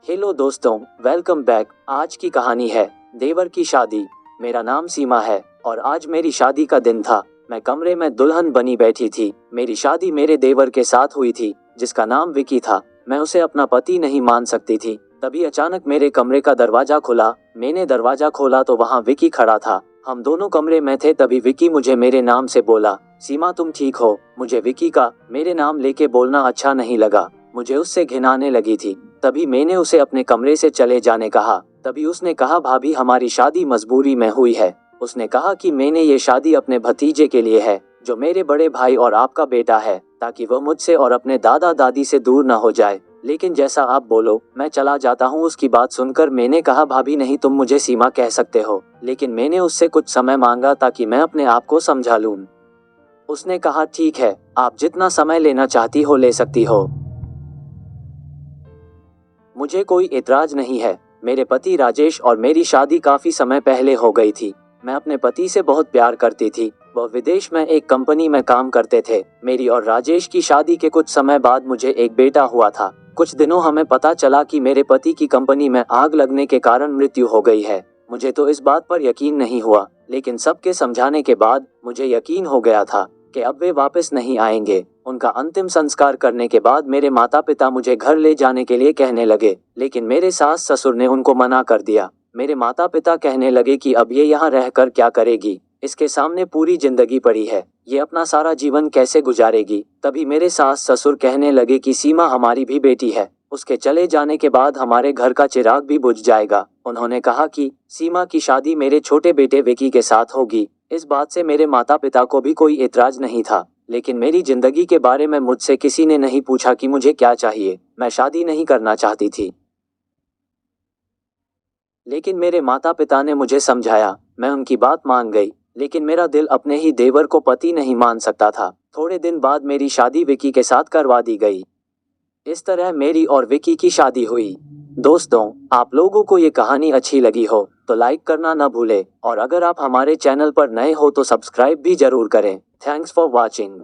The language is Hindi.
हेलो दोस्तों, वेलकम बैक। आज की कहानी है देवर की शादी। मेरा नाम सीमा है और आज मेरी शादी का दिन था। मैं कमरे में दुल्हन बनी बैठी थी। मेरी शादी मेरे देवर के साथ हुई थी जिसका नाम विकी था। मैं उसे अपना पति नहीं मान सकती थी। तभी अचानक मेरे कमरे का दरवाजा खुला। मैंने दरवाजा खोला तो वहाँ विकी खड़ा था। हम दोनों कमरे में थे। तभी विकी मुझे मेरे नाम से बोला, सीमा तुम ठीक हो। मुझे विकी का मेरे नाम लेके बोलना अच्छा नहीं लगा। मुझे उससे घिन आने लगी थी। तभी मैंने उसे अपने कमरे से चले जाने कहा। तभी उसने कहा, भाभी हमारी शादी मजबूरी में हुई है। उसने कहा कि मैंने ये शादी अपने भतीजे के लिए है जो मेरे बड़े भाई और आपका बेटा है, ताकि वह मुझसे और अपने दादा दादी से दूर न हो जाए। लेकिन जैसा आप बोलो, मैं चला जाता हूँ। उसकी बात सुनकर मैंने कहा, भाभी नहीं, तुम मुझे सीमा कह सकते हो। लेकिन मैंने उससे कुछ समय मांगा ताकि मैं अपने आप को समझा लूं। उसने कहा, ठीक है, आप जितना समय लेना चाहती हो ले सकती हो, मुझे कोई एतराज नहीं है। मेरे पति राजेश और मेरी शादी काफी समय पहले हो गई थी। मैं अपने पति से बहुत प्यार करती थी। वह विदेश में एक कंपनी में काम करते थे। मेरी और राजेश की शादी के कुछ समय बाद मुझे एक बेटा हुआ था। कुछ दिनों हमें पता चला कि मेरे पति की कंपनी में आग लगने के कारण मृत्यु हो गई है। मुझे तो इस बात पर यकीन नहीं हुआ, लेकिन सबके समझाने के बाद मुझे यकीन हो गया था कि अब वे वापस नहीं आएंगे। उनका अंतिम संस्कार करने के बाद मेरे माता पिता मुझे घर ले जाने के लिए कहने लगे, लेकिन मेरे सास ससुर ने उनको मना कर दिया। मेरे माता पिता कहने लगे कि अब ये यहाँ रहकर क्या करेगी, इसके सामने पूरी जिंदगी पड़ी है, ये अपना सारा जीवन कैसे गुजारेगी। तभी मेरे सास ससुर कहने लगे कि सीमा हमारी भी बेटी है, उसके चले जाने के बाद हमारे घर का चिराग भी बुझ जाएगा। उन्होंने कहा कि सीमा की शादी मेरे छोटे बेटे विकी के साथ होगी। इस बात से मेरे माता पिता को भी कोई एतराज नहीं था, लेकिन मेरी जिंदगी के बारे में मुझसे किसी ने नहीं पूछा कि मुझे क्या चाहिए। मैं शादी नहीं करना चाहती थी, लेकिन मेरे माता पिता ने मुझे समझाया। मैं उनकी बात मान गई, लेकिन मेरा दिल अपने ही देवर को पति नहीं मान सकता था। थोड़े दिन बाद मेरी शादी विकी के साथ करवा दी गई। इस तरह मेरी और विकी की शादी हुई। दोस्तों, आप लोगों को ये कहानी अच्छी लगी हो तो लाइक करना ना भूले, और अगर आप हमारे चैनल पर नए हो तो सब्सक्राइब भी जरूर करें। Thanks for watching.